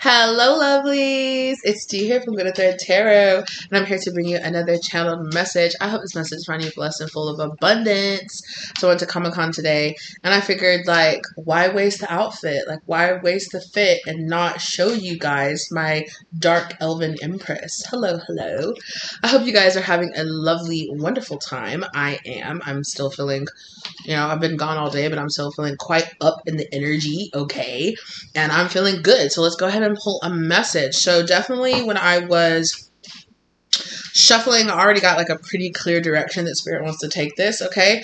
Hello, lovelies. It's Dee here from Good at Thread Tarot, and I'm here to bring you another channeled message. I hope this message finds you blessed and full of abundance. So I went to Comic-Con today, and I figured, like, why waste the outfit? Like, why waste the fit and not show you guys my dark elven empress? Hello, hello. I hope you guys are having a lovely, wonderful time. I am. I'm still feeling, I've been gone all day, but I'm still feeling quite up in the energy, okay? And I'm feeling good. So let's go ahead and pull a message. So definitely when I was shuffling, I already got like a pretty clear direction that Spirit wants to take this, okay?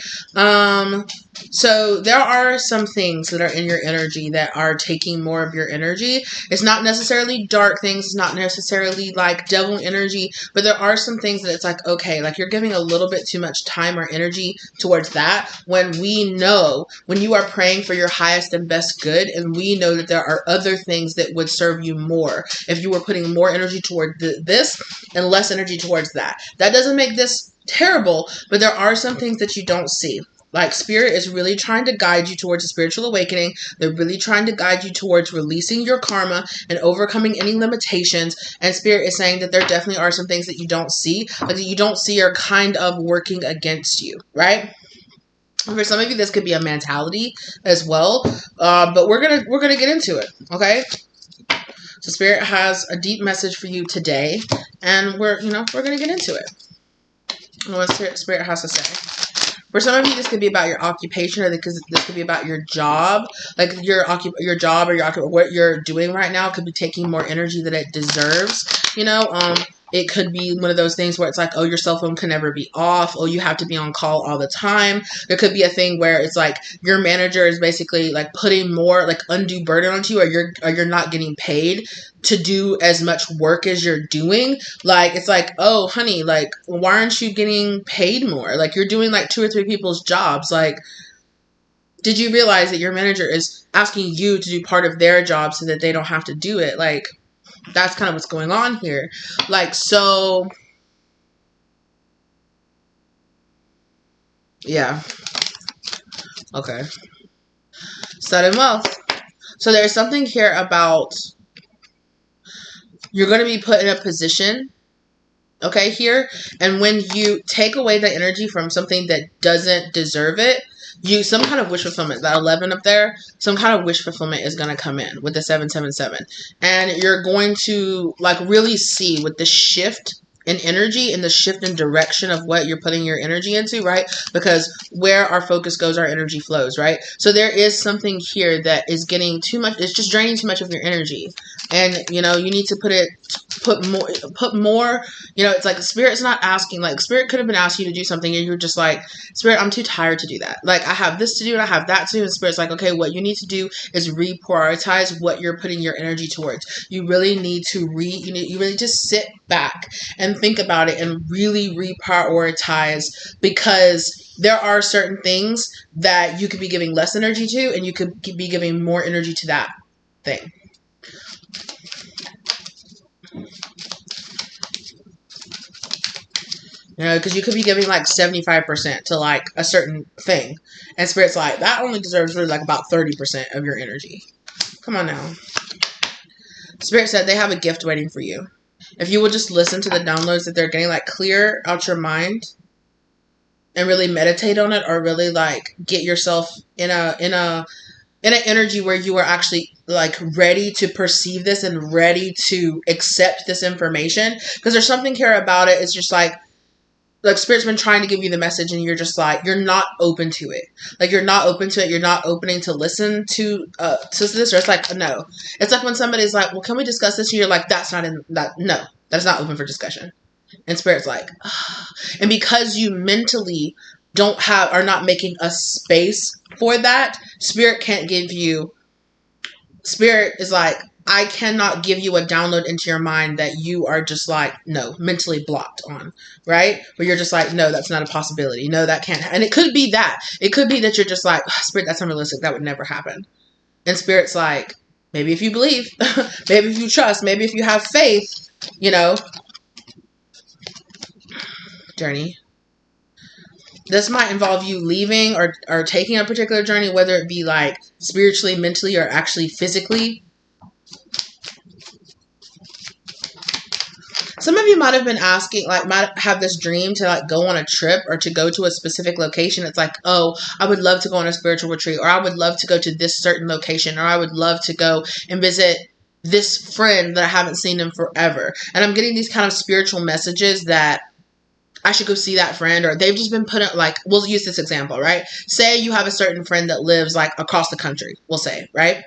So there are some things that are in your energy that are taking more of your energy. It's not necessarily dark things. It's not necessarily like devil energy, but there are some things that it's like, okay, like you're giving a little bit too much time or energy towards that when we know when you are praying for your highest and best good, and we know that there are other things that would serve you more if you were putting more energy toward this and less energy towards that. That doesn't make this terrible, but there are some things that you don't see. Like, Spirit is really trying to guide you towards a spiritual awakening. They're really trying to guide you towards releasing your karma and overcoming any limitations. And Spirit is saying that there definitely are some things that you don't see, like that you don't see are kind of working against you, right? For some of you, this could be a mentality as well. But we're gonna get into it, okay? So Spirit has a deep message for you today, and we're gonna get into it. What Spirit has to say. For some of you, this could be about your occupation, or because this could be about your job. Like your job or what you're doing right now could be taking more energy than it deserves. It could be one of those things where it's like, oh, your cell phone can never be off. Oh, you have to be on call all the time. There could be a thing where it's like your manager is basically like putting more like undue burden onto you, or you're not getting paid to do as much work as you're doing. Like, it's like, oh, honey, like, why aren't you getting paid more? Like, you're doing like 2 or 3 people's jobs. Like, did you realize that your manager is asking you to do part of their job so that they don't have to do it? Like, that's kind of what's going on here. Like, so, yeah. Okay. Sudden wealth. So there's something here about you're going to be put in a position, okay, here, and when you take away the energy from something that doesn't deserve it, some kind of wish fulfillment, that 11 up there, some kind of wish fulfillment is going to come in with the 777. And you're going to like really see with the shift in energy and the shift in direction of what you're putting your energy into, right? Because where our focus goes, our energy flows, right? So there is something here that is getting too much, it's just draining too much of your energy. And, you need to put more, it's like Spirit's not asking, like Spirit could have been asking you to do something and you're just like, Spirit, I'm too tired to do that. Like, I have this to do and I have that to do. And Spirit's like, okay, what you need to do is reprioritize what you're putting your energy towards. You really need to you really just sit back and think about it and really reprioritize, because there are certain things that you could be giving less energy to and you could be giving more energy to that thing. Because you could be giving like 75% to like a certain thing. And Spirit's like, that only deserves really like about 30% of your energy. Come on now. Spirit said they have a gift waiting for you. If you will just listen to the downloads that they're getting, like clear out your mind and really meditate on it, or really like get yourself in an energy where you are actually like ready to perceive this and ready to accept this information. Because there's something here about it. It's just like Spirit's been trying to give you the message and you're just like, you're not open to it. Like, you're not open to it. You're not opening to listen to this. Or it's like, no. It's like when somebody's like, well, can we discuss this? And you're like, no, that's not open for discussion. And Spirit's like, ugh. And because you mentally are not making a space for that, Spirit is like, I cannot give you a download into your mind that you are just like, no, mentally blocked on, right? Where you're just like, no, that's not a possibility. No, that can't. And it could be that. It could be that you're just like, oh, Spirit, that's unrealistic. That would never happen. And Spirit's like, maybe if you believe, maybe if you trust, maybe if you have faith, journey. This might involve you leaving or taking a particular journey, whether it be like spiritually, mentally, or actually physically. some of you might have been asking, like, might have this dream to, like, go on a trip or to go to a specific location. It's like, oh, I would love to go on a spiritual retreat, or I would love to go to this certain location, or I would love to go and visit this friend that I haven't seen in forever. And I'm getting these kind of spiritual messages that I should go see that friend, or they've just been put in, like, we'll use this example, right? Say you have a certain friend that lives, like, across the country, we'll say, right?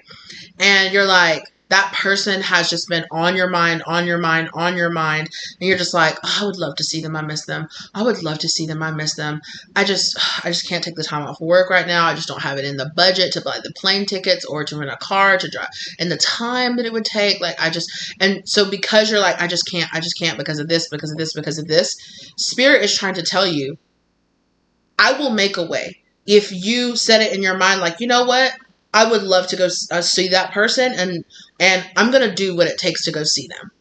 And you're like, that person has just been on your mind, on your mind, on your mind. And you're just like, oh, I would love to see them. I miss them. I would love to see them. I miss them. I just can't take the time off work right now. I just don't have it in the budget to buy the plane tickets or to rent a car to drive, and the time that it would take. Like, and so because you're like, I just can't because of this, because of this, because of this. Spirit is trying to tell you, I will make a way. If you set it in your mind, like, you know what? I would love to go see that person, and I'm going to do what it takes to go see them.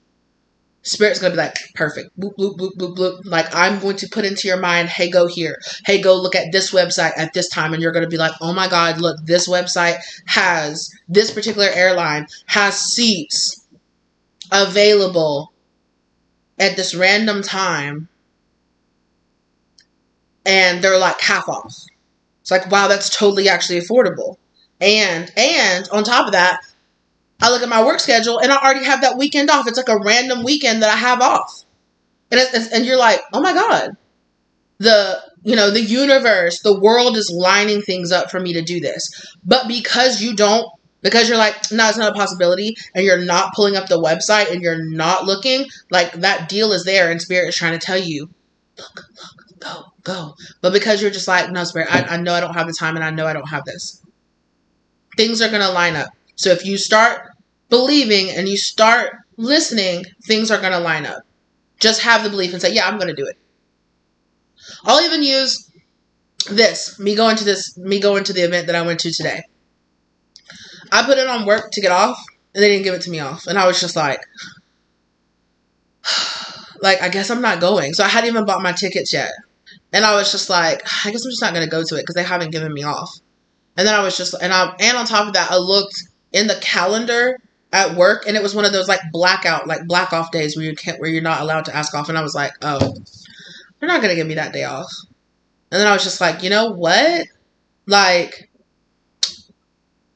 Spirit's going to be like, perfect. Boop, boop, boop, boop, boop. Like, I'm going to put into your mind, hey, go here. Hey, go look at this website at this time. And you're going to be like, oh my God, look, this website has, this particular airline has seats available at this random time. And they're like half off. It's like, wow, that's totally actually affordable. And on top of that, I look at my work schedule and I already have that weekend off. It's like a random weekend that I have off. And you're like, oh my God, the universe, the world is lining things up for me to do this. But because you're like, no, it's not a possibility, and you're not pulling up the website and you're not looking, like, that deal is there and Spirit is trying to tell you, look, go. But because you're just like, no, Spirit, I know I don't have the time, and I know I don't have this. Things are going to line up. So if you start believing and you start listening, things are going to line up. Just have the belief and say, yeah, I'm going to do it. I'll even use this, me going to the event that I went to today. I put it on work to get off, and they didn't give it to me off. And I was just like, I guess I'm not going. So I hadn't even bought my tickets yet. And I was just like, I guess I'm just not going to go to it because they haven't given me off. And then I was just, and on top of that, I looked in the calendar at work, and it was one of those black off days where you're not allowed to ask off. And I was like, oh, they're not going to give me that day off. And then I was just like, you know what? Like,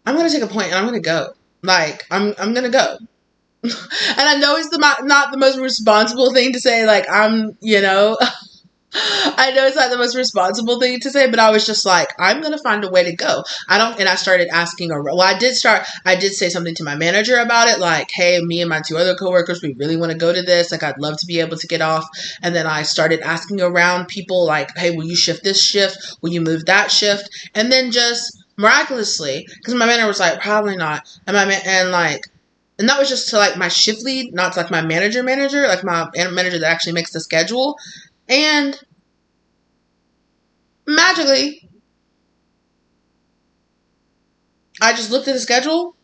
I'm going to take a point and I'm going to go. Like, I'm going to go. And I know it's not the most responsible thing to say, like, I know it's not the most responsible thing to say, but I was just like, I'm going to find a way to go. And I started asking I did say something to my manager about it. Like, hey, me and my two other coworkers, we really want to go to this. Like, I'd love to be able to get off. And then I started asking around people like, hey, will you shift this shift? Will you move that shift? And then just miraculously, because my manager was like, probably not. And and that was just to like my shift lead, not to like my manager, like my manager that actually makes the schedule. And magically, I just looked at the schedule,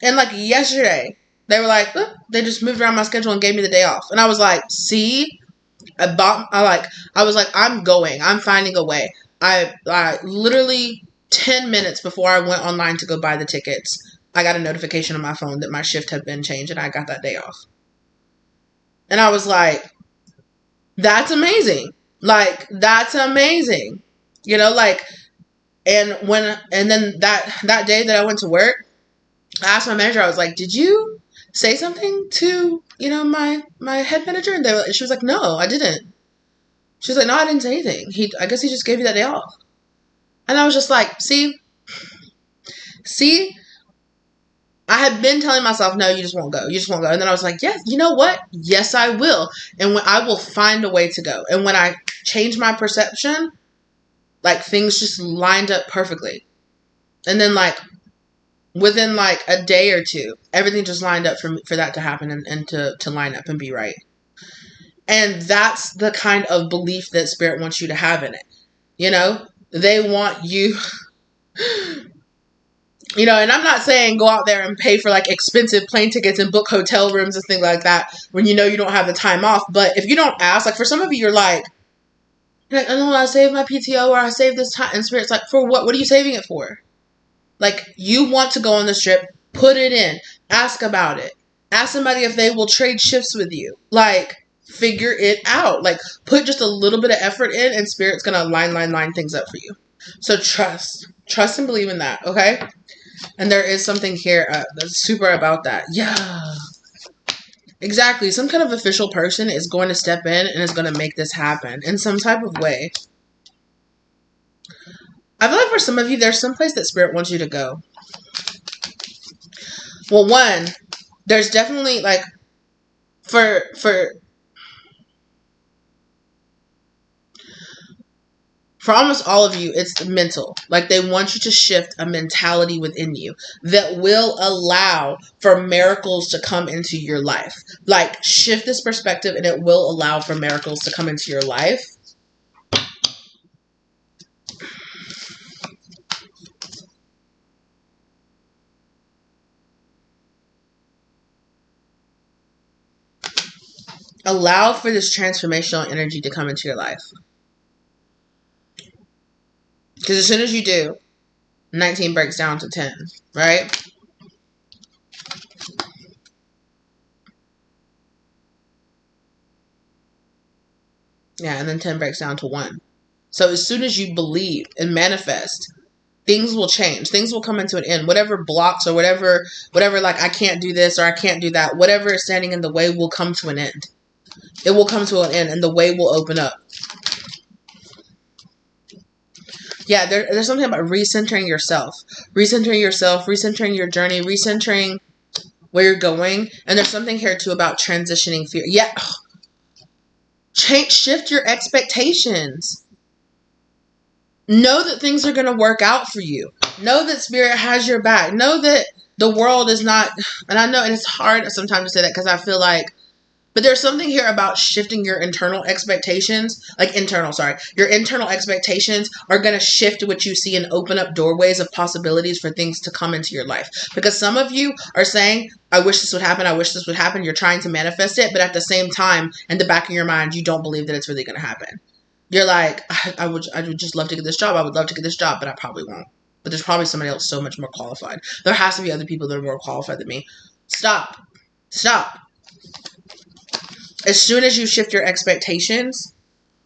and like yesterday, they were like, oh, they just moved around my schedule and gave me the day off. And I was like, see, I was like, I'm going, I'm finding a way. I literally 10 minutes before I went online to go buy the tickets, I got a notification on my phone that my shift had been changed and I got that day off. And I was like, that's amazing. Like, that's amazing. You know, like, and then that day that I went to work, I asked my manager, I was like, did you say something to, my head manager? And she was like, no, I didn't. She was like, no, I didn't say anything. I guess he just gave you that day off. And I was just like, see, I had been telling myself, no, you just won't go. You just won't go. And then I was like, yes, you know what? Yes, I will. And when I will find a way to go. And when I changed my perception, like, things just lined up perfectly. And then, like, within like a day or two, everything just lined up for that to happen and to line up and be right. And that's the kind of belief that Spirit wants you to have in it. They want you... and I'm not saying go out there and pay for like expensive plane tickets and book hotel rooms and things like that when you don't have the time off. But if you don't ask, like, for some of you, you're like, I don't know, I saved my PTO or I saved this time. And Spirit's like, for what? What are you saving it for? Like, you want to go on this trip, put it in, ask about it. Ask somebody if they will trade shifts with you. Like, Figure it out. Like, put just a little bit of effort in, and Spirit's gonna line things up for you. So trust and believe in that, okay? And there is something here that's super about that. Yeah, exactly. Some kind of official person is going to step in and is going to make this happen in some type of way. I feel like for some of you, there's some place that Spirit wants you to go. Well, one, there's definitely like for almost all of you, it's mental. Like, they want you to shift a mentality within you that will allow for miracles to come into your life. Like, shift this perspective and it will allow for miracles to come into your life. Allow for this transformational energy to come into your life. Because as soon as you do, 19 breaks down to 10, right? Yeah, and then 10 breaks down to 1. So as soon as you believe and manifest, things will change. Things will come into an end. Whatever blocks or whatever, like, I can't do this or I can't do that, whatever is standing in the way will come to an end. It will come to an end and the way will open up. Yeah, there's something about recentering yourself. Recentering your journey, recentering where you're going. And there's something here too about transitioning fear. Yeah. Shift your expectations. Know that things are going to work out for you. Know that Spirit has your back. Know that the world is not, and I know, and it's hard sometimes to say that because I feel like, but there's something here about shifting your internal expectations, your internal expectations are going to shift what you see and open up doorways of possibilities for things to come into your life. Because some of you are saying, I wish this would happen. I wish this would happen. You're trying to manifest it. But at the same time, in the back of your mind, you don't believe that it's really going to happen. You're like, I would just love to get this job. I would love to get this job, but I probably won't. But there's probably somebody else so much more qualified. There has to be other people that are more qualified than me. Stop. As soon as you shift your expectations,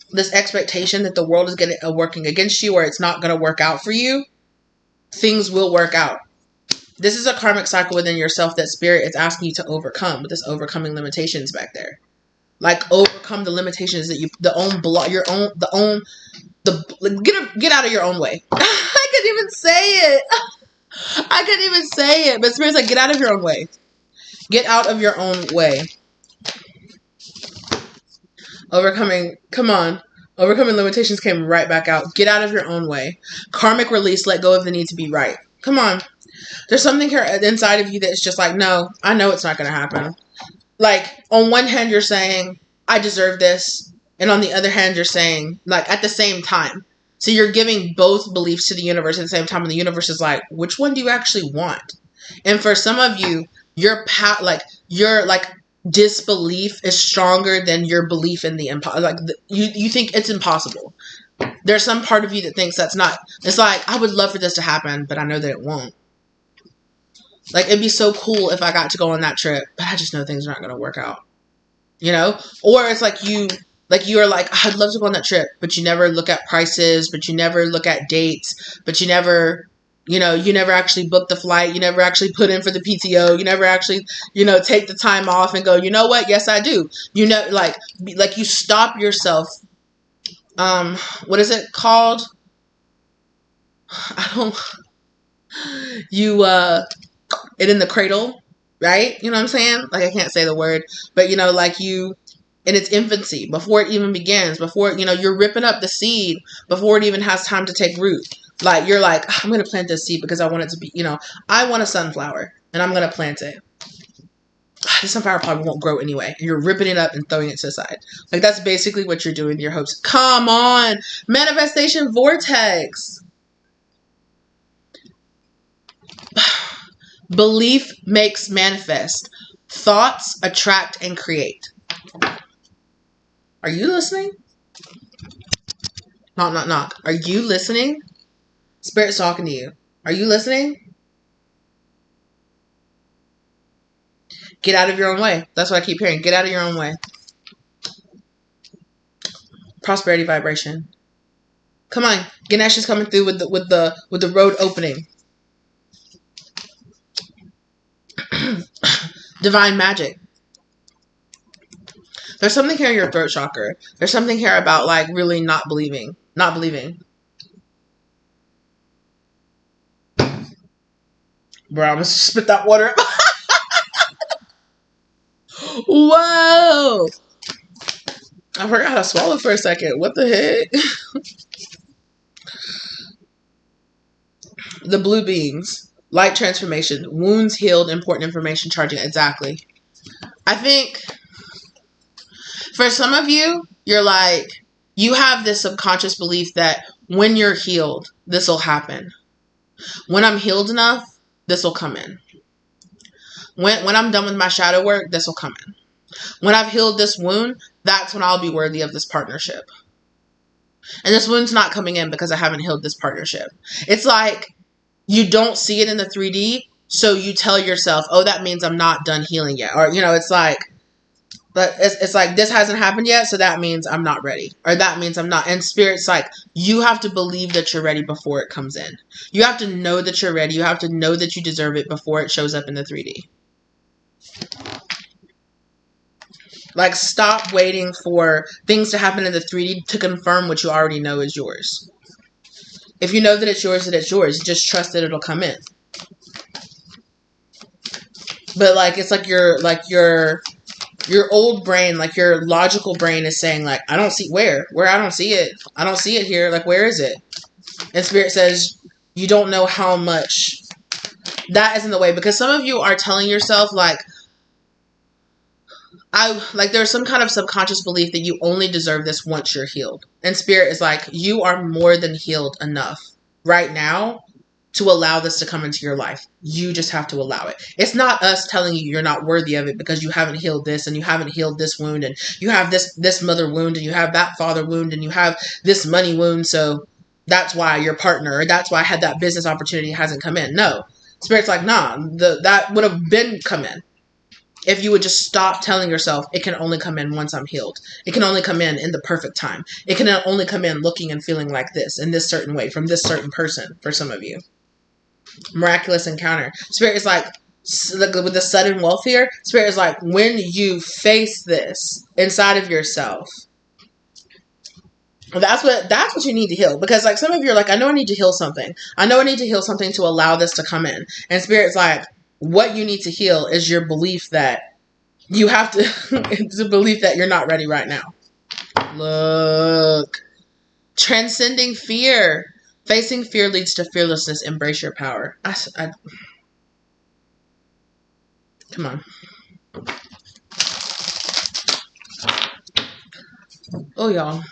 this expectation that the world is working against you or it's not going to work out for you, things will work out. This is a karmic cycle within yourself that Spirit is asking you to overcome, with this overcoming limitations back there. Like, overcome the limitations that get out of your own way. I couldn't even say it. But Spirit's like, get out of your own way. Get out of your own way. Overcoming limitations came right back out. Get out of your own way. Karmic release, let go of the need to be right. Come on. There's something here inside of you that's just like, no, I know it's not going to happen. Like, on one hand, you're saying, I deserve this. And on the other hand, you're saying, like, at the same time. So you're giving both beliefs to the universe at the same time. And the universe is like, which one do you actually want? And for some of you, your disbelief is stronger than your belief in the impossible. You think it's impossible. There's some part of you that thinks that's not. It's like, I would love for this to happen, but I know that it won't. Like, it'd be so cool if I got to go on that trip, but I just know things are not going to work out. You know? Or it's like you're like, I'd love to go on that trip, but you never look at prices, but you never look at dates, but you never actually book the flight. You never actually put in for the PTO. You never actually, take the time off and go, you know what? Yes, I do. Like you stop yourself. What is it called? It in the cradle, right? You know what I'm saying? Like, I can't say the word, but in its infancy, before it even begins, before, you're ripping up the seed before it even has time to take root. Like, you're like, I'm going to plant this seed because I want it to be, I want a sunflower and I'm going to plant it. The sunflower probably won't grow anyway. And you're ripping it up and throwing it to the side. Like, that's basically what you're doing with your hopes. Come on. Manifestation vortex. Belief makes manifest. Thoughts attract and create. Are you listening? Knock, knock, knock. Are you listening? Spirit's talking to you. Are you listening? Get out of your own way. That's what I keep hearing. Get out of your own way. prosperity vibration. Come on, Ganesh is coming through with the road opening. Divine magic. There's something here in your throat chakra. There's something here about like really not believing. Not believing. Bro, I'm gonna spit that water up. Whoa! I forgot how to swallow for a second. What the heck? The blue beings. Light transformation. Wounds healed. Important information charging. Exactly. I think for some of you, you're like, you have this subconscious belief that when you're healed, this will happen. When I'm healed enough, this will come in. When I'm done with my shadow work, this will come in. When I've healed this wound, that's when I'll be worthy of this partnership. And this wound's not coming in because I haven't healed this partnership. It's like you don't see it in the 3D, so you tell yourself, oh, that means I'm not done healing yet. Or, you know, it's like, but it's like, this hasn't happened yet, so that means I'm not ready. Or that means I'm not. And Spirit's like, you have to believe that you're ready before it comes in. You have to know that you're ready. You have to know that you deserve it before it shows up in the 3D. Like, stop waiting for things to happen in the 3D to confirm what you already know is yours. If you know that it's yours, that it's yours. Just trust that it'll come in. But, like, it's like your old brain, like, your logical brain is saying, like, I don't see where I don't see it. I don't see it here. Like, where is it? And Spirit says, you don't know how much. That isn't the way. Because some of you are telling yourself, like, there's some kind of subconscious belief that you only deserve this once you're healed. And Spirit is like, you are more than healed enough right now to allow this to come into your life. You just have to allow it. It's not us telling you you're not worthy of it because you haven't healed this and you haven't healed this wound and you have this mother wound and you have that father wound and you have this money wound. So that's why your partner, or that's why I had that business opportunity hasn't come in. No. Spirit's like, nah, that would have been come in. If you would just stop telling yourself, it can only come in once I'm healed. It can only come in the perfect time. It can only come in looking and feeling like this, in this certain way, from this certain person, for some of you. Miraculous encounter. Spirit is like with the sudden wealth here, Spirit is like, when you face this inside of yourself, that's what you need to heal. Because like some of you are like, I know I need to heal something. I know I need to heal something to allow this to come in. And Spirit's like, what you need to heal is your belief that you have to, it's a belief that you're not ready right now. Look. Transcending fear. Facing fear leads to fearlessness. Embrace your power. Come on. Oh, y'all.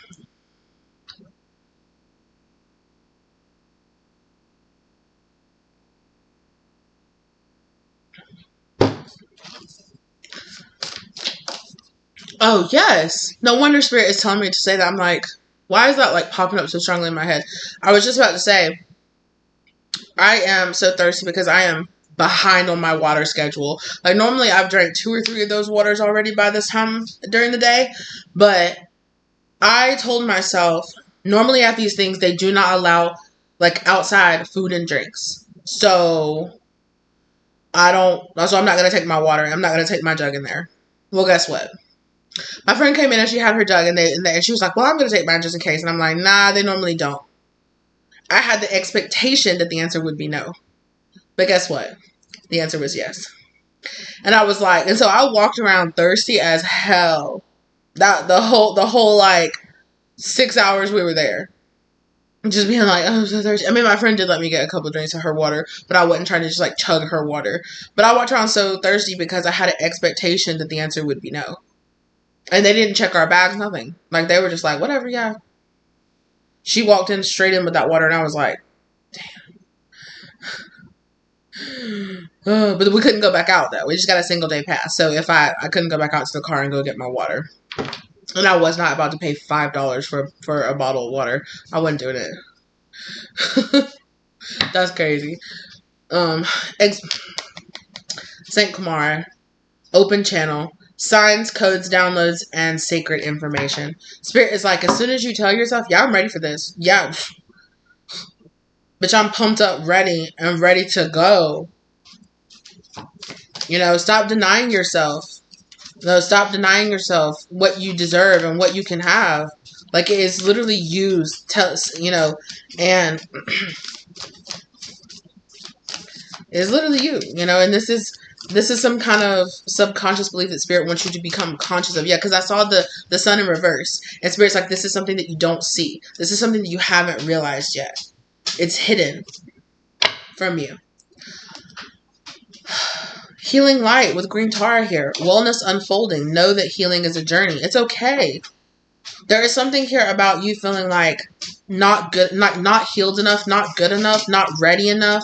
Oh, yes. No wonder Spirit is telling me to say that. I'm like, why is that like popping up so strongly in my head? I was just about to say, I am so thirsty because I am behind on my water schedule. Like normally I've drank 2 or 3 of those waters already by this time during the day. But I told myself, normally at these things, they do not allow like outside food and drinks. So I'm not going to take my water. I'm not going to take my jug in there. Well, guess what? My friend came in and she had her jug and she was like, well, I'm going to take mine just in case. And I'm like, nah, they normally don't. I had the expectation that the answer would be no. But guess what? The answer was yes. And I was like, and so I walked around thirsty as hell. The whole like 6 hours we were there. Just being like, oh, I'm so thirsty. I mean, my friend did let me get a couple of drinks of her water, but I wasn't trying to just like chug her water. But I walked around so thirsty because I had an expectation that the answer would be no. And they didn't check our bags, nothing. Like, they were just like, whatever, yeah. She walked in straight in with that water, and I was like, damn. But we couldn't go back out, though. We just got a single-day pass. So if I couldn't go back out to the car and go get my water. And I was not about to pay $5 for a bottle of water. I wasn't doing it. That's crazy. St. Kumar, open channel. Signs, codes, downloads, and sacred information. Spirit is like, as soon as you tell yourself, yeah, I'm ready for this. Yeah. Bitch, I'm pumped up, ready, and ready to go. You know, stop denying yourself. No, stop denying yourself what you deserve and what you can have. Like, it is literally used, you know, and it's literally you know, and this is some kind of subconscious belief that Spirit wants you to become conscious of. Yeah, because I saw the sun in reverse, and Spirit's like, this is something that you don't see. This is something that you haven't realized yet. It's hidden from you. Healing light with green Tara here. Wellness unfolding. Know that healing is a journey. It's okay. There is something here about you feeling like not good, not healed enough, not good enough, not ready enough.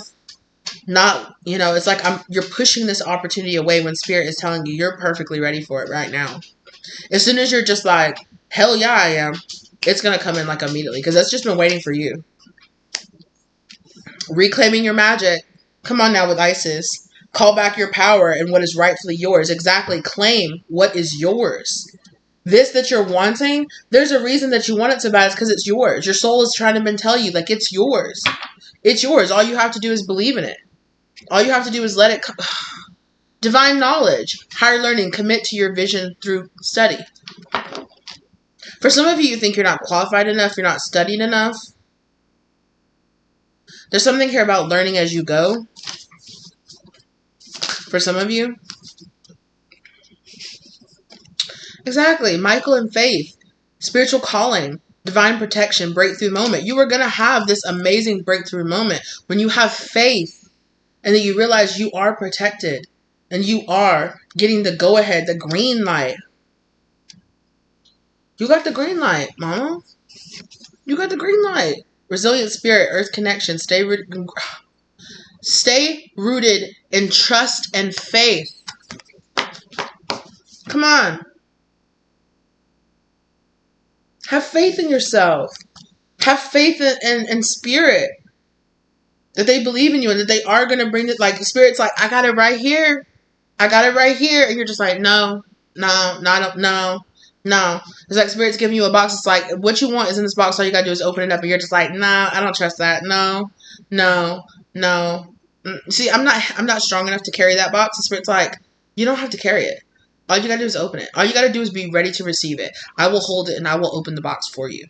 Not, you know, it's like you're pushing this opportunity away when Spirit is telling you you're perfectly ready for it right now. As soon as you're just like, hell yeah, I am, it's going to come in like immediately, because that's just been waiting for you. Reclaiming your magic. Come on now with Isis. Call back your power and what is rightfully yours. Exactly. Claim what is yours. This that you're wanting, there's a reason that you want it so bad. It's because it's yours. Your soul is trying to tell you, like, it's yours. It's yours. All you have to do is believe in it. All you have to do is let it come. Divine knowledge, higher learning, commit to your vision through study. For some of you, you think you're not qualified enough, you're not studied enough. There's something here about learning as you go. For some of you. Exactly. Michael and Faith. Spiritual calling. Divine protection. Breakthrough moment. You are going to have this amazing breakthrough moment when you have faith and then you realize you are protected and you are getting the go-ahead, the green light. You got the green light, mama. You got the green light. Resilient spirit, earth connection. Stay rooted in trust and faith. Come on. Have faith in yourself. Have faith in spirit. That they believe in you and that they are going to bring it. Like, the Spirit's like, I got it right here. I got it right here. And you're just like, no. It's like Spirit's giving you a box. It's like, what you want is in this box. All you got to do is open it up. And you're just like, nah, I don't trust that. No. See, I'm not strong enough to carry that box. The Spirit's like, you don't have to carry it. All you got to do is open it. All you got to do is be ready to receive it. I will hold it and I will open the box for you.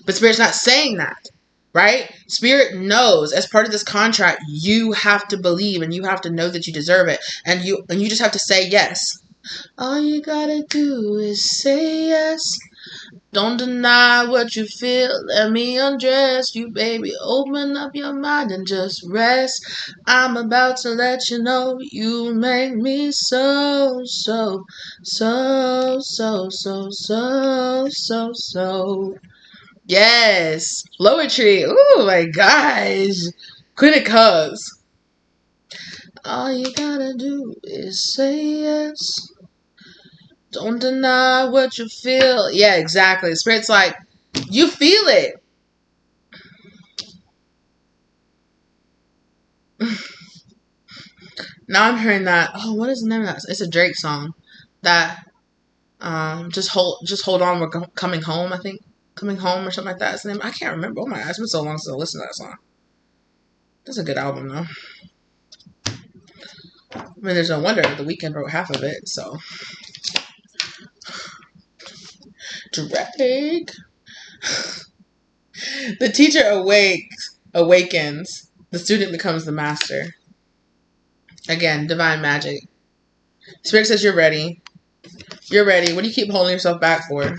But Spirit's not saying that, right? Spirit knows as part of this contract, you have to believe and you have to know that you deserve it. And you just have to say yes. All you got to do is say yes. Don't deny what you feel. Let me undress you, baby. Open up your mind and just rest. I'm about to let you know you make me so. Yes. Poetry. Oh my gosh. Queen of Cups. All you gotta do is say yes. Don't deny what you feel. Yeah, exactly. Spirit's like, you feel it. Now I'm hearing that. Oh, what is the name of that? It's a Drake song. That just hold on, we're coming home, I think. Coming Home or something like that. It's the name. I can't remember. Oh my god, it's been so long since I listened to that song. That's a good album though. I mean, there's no wonder The Weeknd wrote half of it, so. Drake. The teacher awakens. The student becomes the master. Again, divine magic. Spirit says you're ready. You're ready. What do you keep holding yourself back for?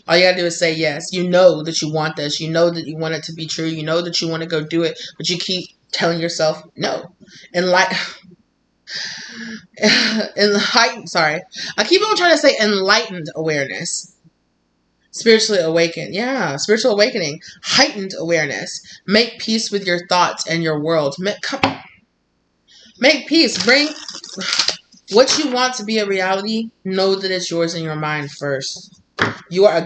All you gotta do is say yes. You know that you want this. You know that you want it to be true. You know that you want to go do it. But you keep telling yourself no. Sorry. I keep on trying to say enlightened awareness. Spiritually awakened. Yeah, spiritual awakening. Heightened awareness. Make peace with your thoughts and your world. Make peace. Bring what you want to be a reality. Know that it's yours in your mind first. You are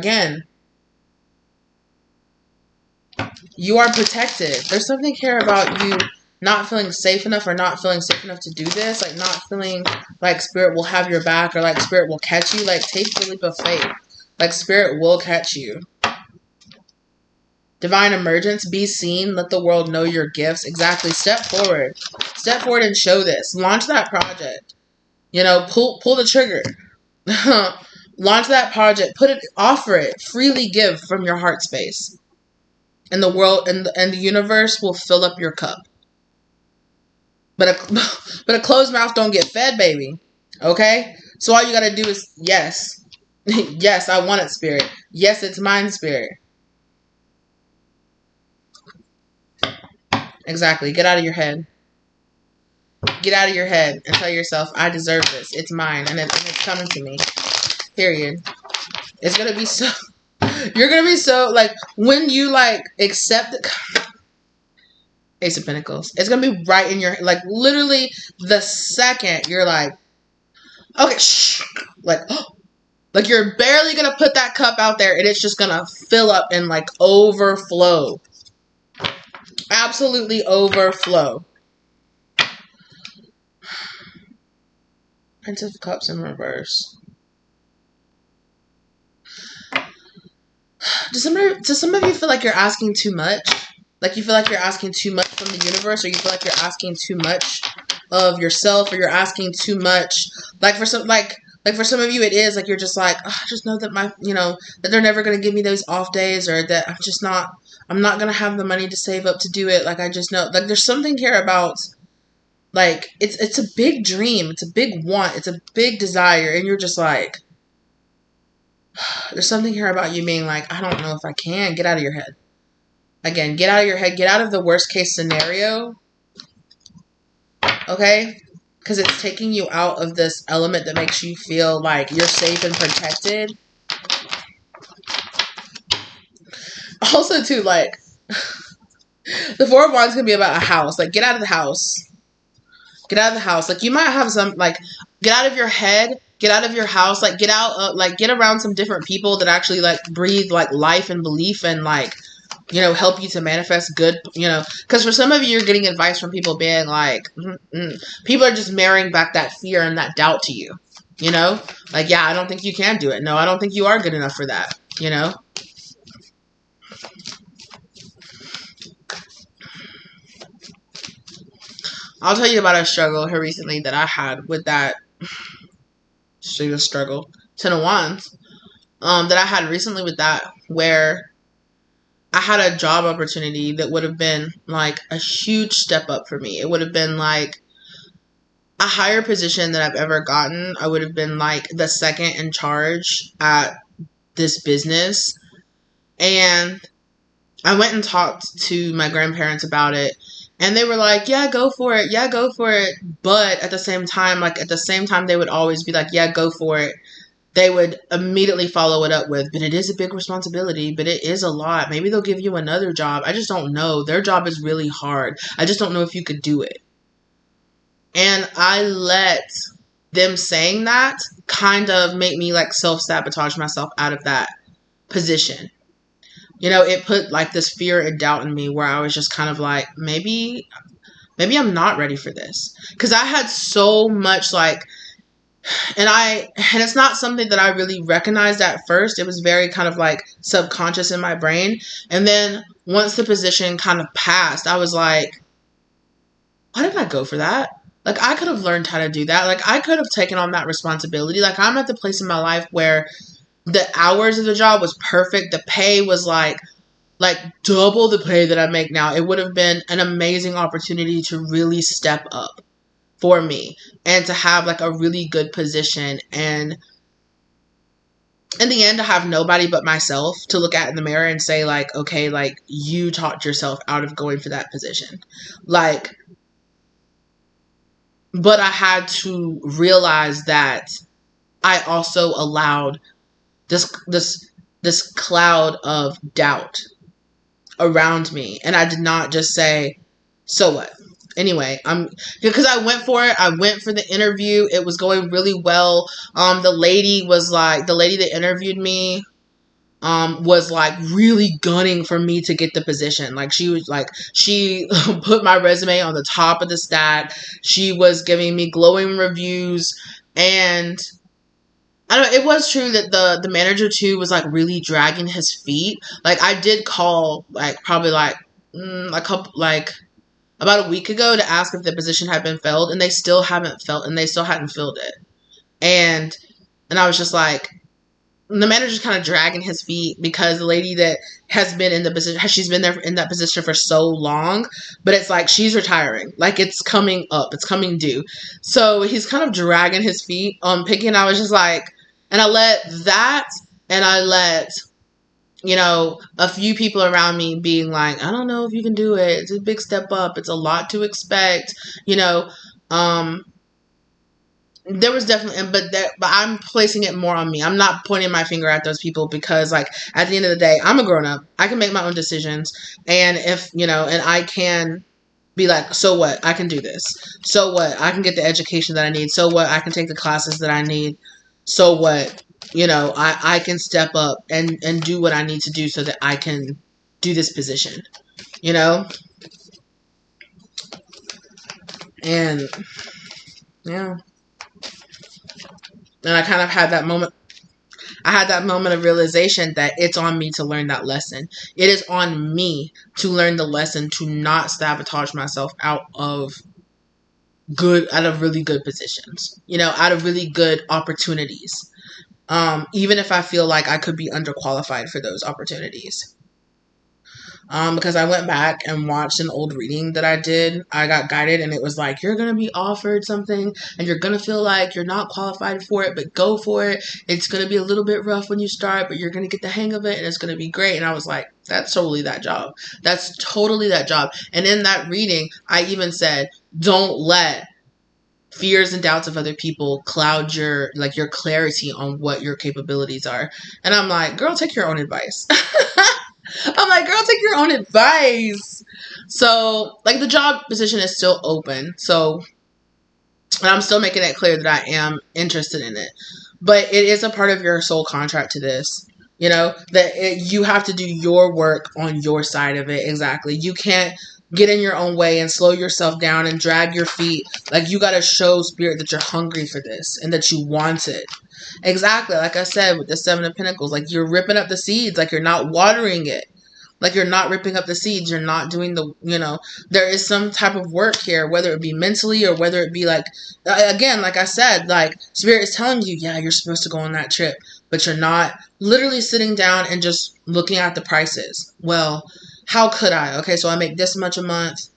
protected. There's something here about you not feeling safe enough or not feeling safe enough to do this, like not feeling like spirit will have your back or like spirit will catch you, like take the leap of faith. Like spirit will catch you. Divine emergence, be seen, let the world know your gifts. Exactly. Step forward. Step forward and show this. Launch that project. You know, pull the trigger. Launch that project. Offer it. Freely give from your heart space. And the world and the universe will fill up your cup. But a closed mouth don't get fed, baby. Okay? So all you gotta do is yes. Yes, I want it, spirit. Yes, it's mine, spirit. Exactly. Get out of your head. Get out of your head and tell yourself, I deserve this. It's mine. And it's coming to me. Period. It's going to be so... You're going to be so... Like, when you, like, accept it... Ace of Pentacles. It's going to be right in your... Like, literally, the second you're like... Okay, shh. Like, like, you're barely going to put that cup out there and it's just going to fill up and, like, overflow. Absolutely overflow. Prince of Cups in reverse. Does some of you feel like you're asking too much? Like you feel like you're asking too much from the universe, or you feel like you're asking too much of yourself, or you're asking too much? Like for some of you, it is like you're just like, oh, I just know that that they're never gonna give me those off days, or that I'm not gonna have the money to save up to do it. Like I just know, like there's something here about, like it's a big dream, it's a big want, it's a big desire, and you're just like, there's something here about you being like, I don't know if I can. Get out of your head. Again, get out of your head. Get out of the worst case scenario. Okay? Because it's taking you out of this element that makes you feel like you're safe and protected. Also, too, like, the Four of Wands can be about a house. Like, get out of the house. Get out of the house. Like, you might have some, like, get out of your head. Get out of your house. Like, get out, get around some different people that actually, like, breathe, like, life and belief and, like, help you to manifest good, because for some of you, you're getting advice from people being like, people are just marrying back that fear and that doubt to you, like, yeah, I don't think you can do it. No, I don't think you are good enough for that, I'll tell you about a struggle here recently that I had with that struggle, Ten of Wands, that I had recently with that, where I had a job opportunity that would have been like a huge step up for me. It would have been like a higher position that I've ever gotten. I would have been like the second in charge at this business. And I went and talked to my grandparents about it. And they were like, yeah, go for it. Yeah, go for it. But at the same time, they would always be like, yeah, go for it. They would immediately follow it up with, but it is a big responsibility, but it is a lot. Maybe they'll give you another job. I just don't know. Their job is really hard. I just don't know if you could do it. And I let them saying that kind of make me like self-sabotage myself out of that position. It put like this fear and doubt in me where I was just kind of like, maybe I'm not ready for this. Because I had so much like, and it's not something that I really recognized at first. It was very kind of like subconscious in my brain. And then once the position kind of passed, I was like, why didn't I go for that? Like, I could have learned how to do that. Like, I could have taken on that responsibility. Like, I'm at the place in my life where the hours of the job was perfect. The pay was like double the pay that I make now. It would have been an amazing opportunity to really step up for me and to have like a really good position, and in the end to have nobody but myself to look at in the mirror and say like, okay, like you talked yourself out of going for that position. Like, but I had to realize that I also allowed this cloud of doubt around me, and I did not just say, so what? Anyway, because I went for it. I went for the interview. It was going really well. The lady that interviewed me, was like really gunning for me to get the position. Like she put my resume on the top of the stack. She was giving me glowing reviews, and I don't know, it was true that the manager too was like really dragging his feet. Like I did call like probably like a couple like about a week ago to ask if the position had been filled, and they still hadn't filled it. And I was just like, the manager's kind of dragging his feet because the lady that has been in the position, she's been there in that position for so long, but it's like she's retiring. Like it's coming up, it's coming due. So he's kind of dragging his feet on picking. I was just like, and I let that, and I let, you know, a few people around me being like, I don't know if you can do it. It's a big step up. It's a lot to expect, you know. There was definitely, but I'm placing it more on me. I'm not pointing my finger at those people because, like, at the end of the day, I'm a grown up. I can make my own decisions, and if you know, and I can be like, so what? I can do this. So what? I can get the education that I need. So what? I can take the classes that I need. So what? You know, I can step up and do what I need to do so that I can do this position. You know, and yeah. And I kind of had that moment. I had that moment of realization that it's on me to learn that lesson. It is on me to learn the lesson to not sabotage myself out of really good positions, you know, out of really good opportunities. Even if I feel like I could be underqualified for those opportunities. Because I went back and watched an old reading that I did. I got guided, and it was like, you're going to be offered something and you're going to feel like you're not qualified for it, but go for it. It's going to be a little bit rough when you start, but you're going to get the hang of it and it's going to be great. And I was like, that's totally that job. That's totally that job. And in that reading, I even said, don't let fears and doubts of other people cloud your clarity on what your capabilities are. And I'm like, girl, take your own advice. I'm like, girl, take your own advice. So, like, the job position is still open. So, and I'm still making it clear that I am interested in it. But it is a part of your soul contract to this. You know, you have to do your work on your side of it. Exactly. You can't get in your own way and slow yourself down and drag your feet. Like, you got to show spirit that you're hungry for this and that you want it. Exactly. Like I said, with the Seven of Pentacles, like you're ripping up the seeds, like you're not watering it. Like you're not ripping up the seeds. You're not doing you know, there is some type of work here, whether it be mentally or whether it be like, again, like I said, like spirit is telling you, yeah, you're supposed to go on that trip, but you're not literally sitting down and just looking at the prices. Well, how could I? Okay, so I make this much a month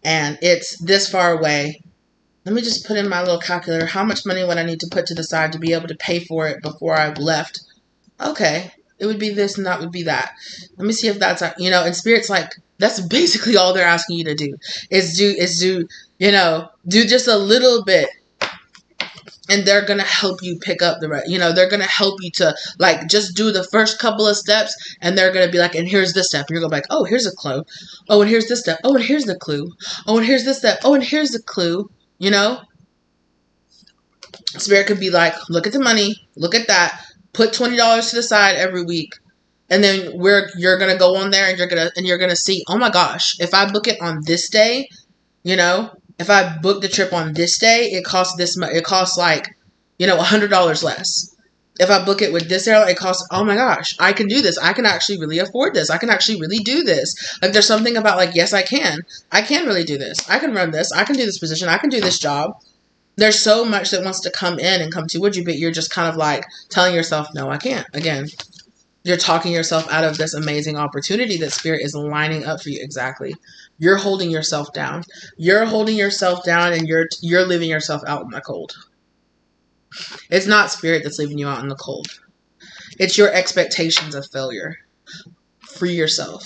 and it's this far away. Let me just put in my little calculator. How much money would I need to put to the side to be able to pay for it before I left? Okay, it would be this and that would be that. Let me see if that's, you know, and spirit's like, that's basically all they're asking you to do is do, you know, do just a little bit. And they're going to help you pick up the rest. You know, they're going to help you to, like, just do the first couple of steps. And they're going to be like, and here's this step. And you're going to be like, oh, here's a clue. Oh, and here's this step. Oh, and here's the clue. Oh, and here's this step. Oh, and here's the clue. You know? Spirit could be like, look at the money. Look at that. Put $20 to the side every week. And then you're going to go on there and you're going to see, oh my gosh, if I book it on this day, you know, if I book the trip on this day, it costs this much. It costs like, you know, $100 less. If I book it with this airline, it costs, oh my gosh, I can do this. I can actually really afford this. I can actually really do this. Like there's something about like, yes, I can. I can really do this. I can run this. I can do this position. I can do this job. There's so much that wants to come in and come towards you, but you're just kind of like telling yourself, no, I can't. Again, you're talking yourself out of this amazing opportunity that spirit is lining up for you. Exactly. You're holding yourself down. You're holding yourself down and you're leaving yourself out in the cold. It's not spirit that's leaving you out in the cold. It's your expectations of failure. Free yourself.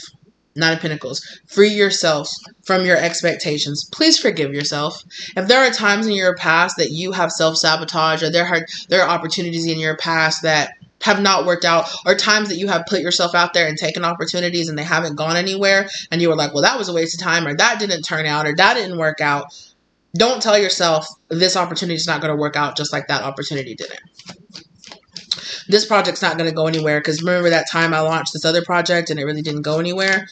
Nine of Pentacles. Free yourself from your expectations. Please forgive yourself. If there are times in your past that you have self-sabotage, or there are opportunities in your past that have not worked out, or times that you have put yourself out there and taken opportunities and they haven't gone anywhere, and you were like, well, that was a waste of time, or that didn't turn out, or that didn't work out. Don't tell yourself this opportunity is not going to work out just like that opportunity didn't. This project's not going to go anywhere because remember that time I launched this other project and it really didn't go anywhere?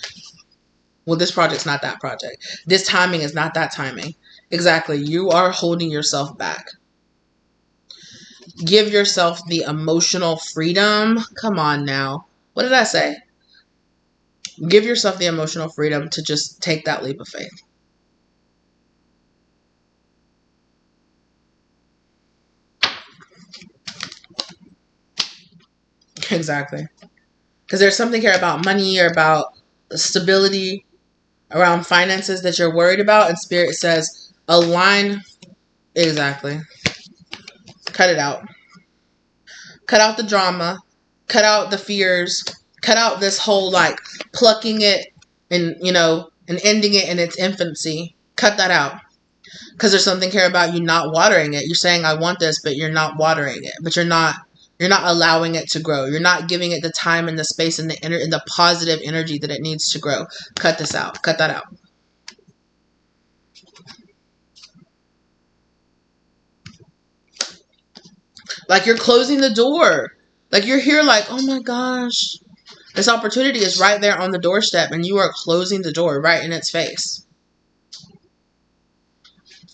Well, this project's not that project. This timing is not that timing. Exactly. You are holding yourself back. Give yourself the emotional freedom. Come on now. What did I say? Give yourself the emotional freedom to just take that leap of faith. Exactly. Because there's something here about money or about stability around finances that you're worried about. And Spirit says, align. Exactly. Cut it out. Cut out the drama. Cut out the fears. Cut out this whole like plucking it and, you know, and ending it in its infancy. Cut that out. Because there's something here about you not watering it. You're saying, I want this, but you're not watering it. But you're not allowing it to grow. You're not giving it the time and the space and the positive energy that it needs to grow. Cut this out. Cut that out. Like you're closing the door. Like you're here like, oh my gosh. This opportunity is right there on the doorstep and you are closing the door right in its face.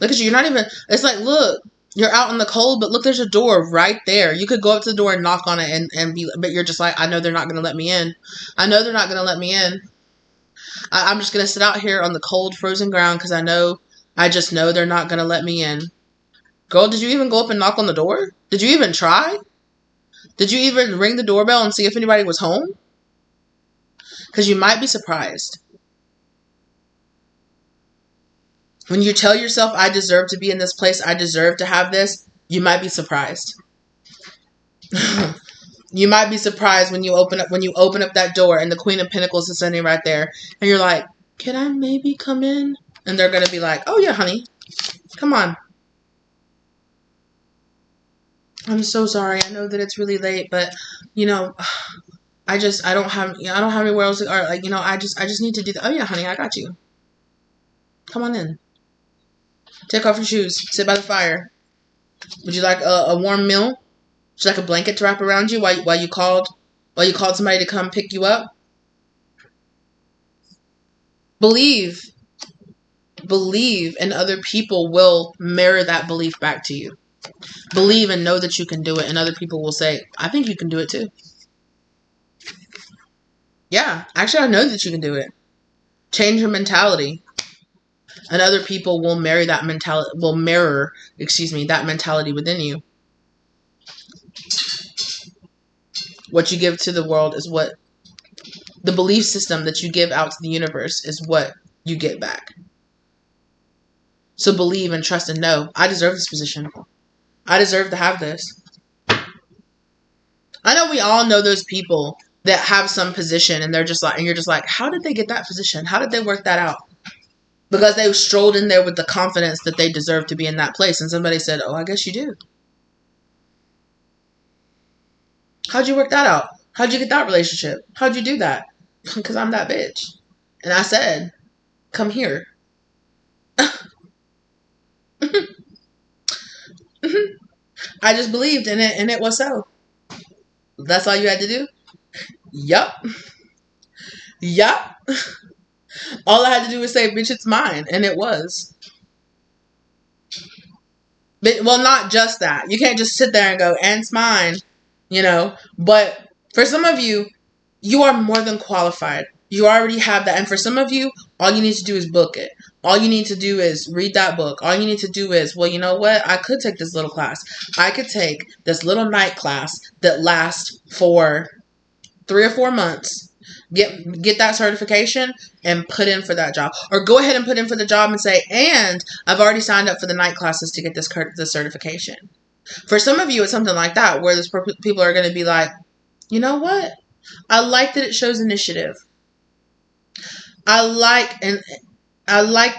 Look at you. You're not even, it's like, look, you're out in the cold, but look, there's a door right there. You could go up to the door and knock on it and be, but you're just like, I know they're not going to let me in. I know they're not going to let me in. I'm just going to sit out here on the cold, frozen ground because I just know they're not going to let me in. Girl, did you even go up and knock on the door? Did you even try? Did you even ring the doorbell and see if anybody was home? Because you might be surprised. When you tell yourself, I deserve to be in this place, I deserve to have this, you might be surprised. You might be surprised when you open up that door and the Queen of Pentacles is sitting right there. And you're like, can I maybe come in? And they're going to be like, oh yeah, honey. Come on. I'm so sorry. I know that it's really late, but you know, I don't have anywhere else to, or like, you know, I just need to do that. Oh yeah, honey, I got you. Come on in. Take off your shoes. Sit by the fire. Would you like a warm meal? Would you like a blanket to wrap around you while you called somebody to come pick you up? Believe, and other people will mirror that belief back to you. Believe and know that you can do it, and other people will say, I think you can do it too. Yeah, actually, I know that you can do it. Change your mentality. And other people will mirror that mentality within you. What you give to the world is what the belief system that you give out to the universe is what you get back. So believe and trust and know, I deserve this position. I deserve to have this. I know we all know those people that have some position and they're just like, and you're just like, how did they get that position? How did they work that out? Because they strolled in there with the confidence that they deserve to be in that place. And somebody said, oh, I guess you do. How'd you work that out? How'd you get that relationship? How'd you do that? Because I'm that bitch. And I said, come here. I just believed in it and it was so. That's all you had to do? Yup. Yup. All I had to do was say, bitch, it's mine. And it was. But, well, not just that. You can't just sit there and go, and it's mine. You know. But for some of you, you are more than qualified. You already have that. And for some of you, all you need to do is book it. All you need to do is read that book. All you need to do is, well, you know what? I could take this little class. I could take this little night class that lasts for 3 or 4 months. Get that certification and put in for that job. Or go ahead and put in for the job and say, and I've already signed up for the night classes to get this certification. For some of you, it's something like that, where people are going to be like, you know what? I like that it shows initiative. I like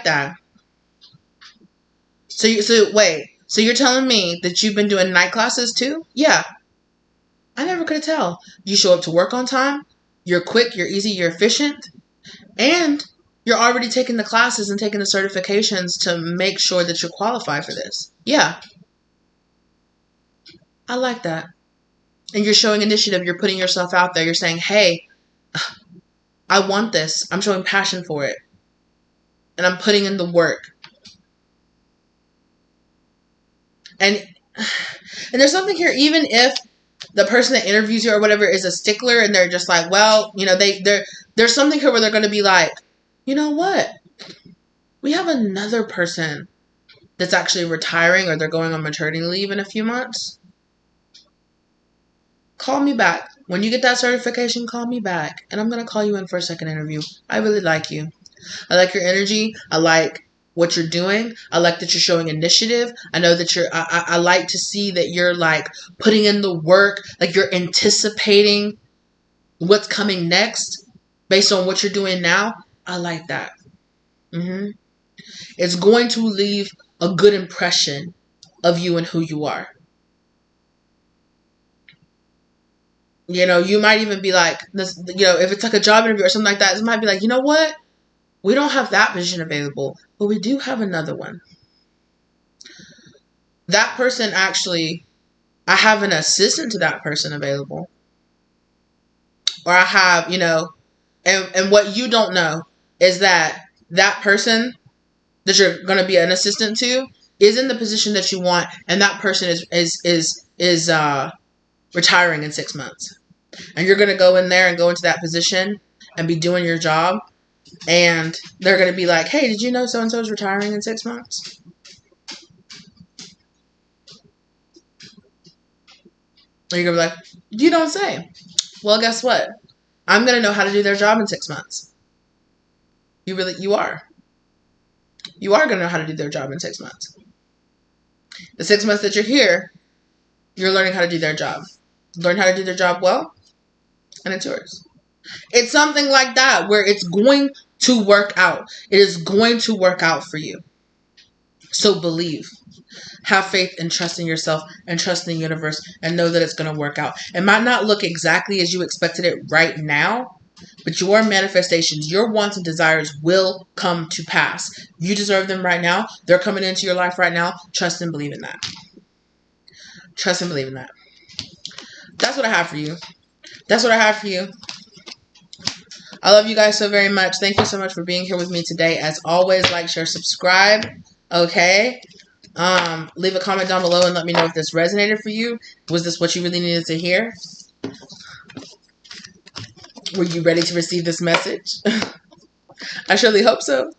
that. So you're telling me that you've been doing night classes too? Yeah. I never could tell. You show up to work on time. You're quick, you're easy, you're efficient, and you're already taking the classes and taking the certifications to make sure that you're qualified for this. Yeah. I like that. And you're showing initiative. You're putting yourself out there. You're saying, hey, I want this. I'm showing passion for it. And I'm putting in the work. And there's something here, even if the person that interviews you or whatever is a stickler and they're just like, well, you know, there's something here where they're going to be like, you know what? We have another person that's actually retiring or they're going on maternity leave in a few months. Call me back. When you get that certification, call me back. And I'm going to call you in for a second interview. I really like you. I like your energy. I like what you're doing. I like that you're showing initiative. I know that I like to see that you're like putting in the work, like you're anticipating what's coming next based on what you're doing now. I like that. It's going to leave a good impression of you and who you are. You know, you might even be like, this, you know, if it's like a job interview or something like that, it might be like, you know what? We don't have that position available, but we do have another one. That person actually, I have an assistant to that person available. Or I have, you know, and what you don't know is that that person that you're going to be an assistant to is in the position that you want, and that person is retiring in 6 months. And you're going to go in there and go into that position and be doing your job. And they're going to be like, hey, did you know so-and-so is retiring in 6 months? And you're going to be like, you don't say. Well, guess what? I'm going to know how to do their job in 6 months. You are. You are going to know how to do their job in 6 months. The 6 months that you're here, you're learning how to do their job. Learn how to do their job well, and it's yours. It's something like that where it's going to work out. It is going to work out for you. So believe. Have faith and trust in yourself and trust in the universe and know that it's going to work out. It might not look exactly as you expected it right now, but your manifestations, your wants and desires will come to pass. You deserve them right now. They're coming into your life right now. Trust and believe in that. Trust and believe in that. That's what I have for you. That's what I have for you. I love you guys so very much. Thank you so much for being here with me today. As always, like, share, subscribe. Okay? Leave a comment down below and let me know if this resonated for you. Was this what you really needed to hear? Were you ready to receive this message? I surely hope so.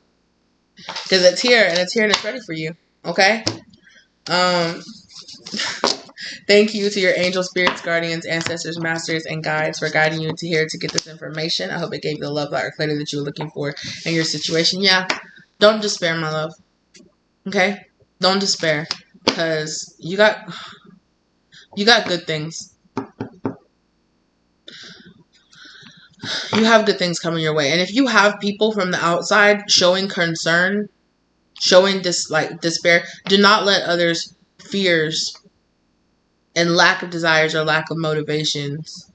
Because it's here and it's ready for you. Okay? Thank you to your angels, spirits, guardians, ancestors, masters, and guides for guiding you to here to get this information. I hope it gave you the love, light, or clarity that you were looking for in your situation. Yeah, don't despair, my love. Okay? Don't despair. Because you got good things. You have good things coming your way. And if you have people from the outside showing concern, showing despair, do not let others' fears and lack of desires or lack of motivations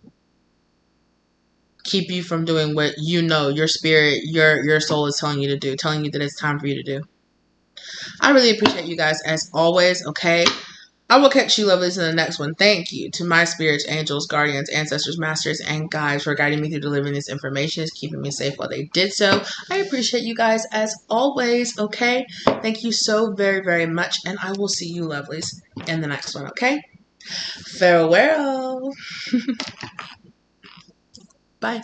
keep you from doing what you know your spirit, your soul is telling you to do, telling you that it's time for you to do. I really appreciate you guys as always, okay? I will catch you lovelies in the next one. Thank you to my spirits, angels, guardians, ancestors, masters, and guides for guiding me through delivering this information, keeping me safe while they did so. I appreciate you guys as always, okay? Thank you so very, very much, and I will see you lovelies in the next one, okay? Farewell. Bye.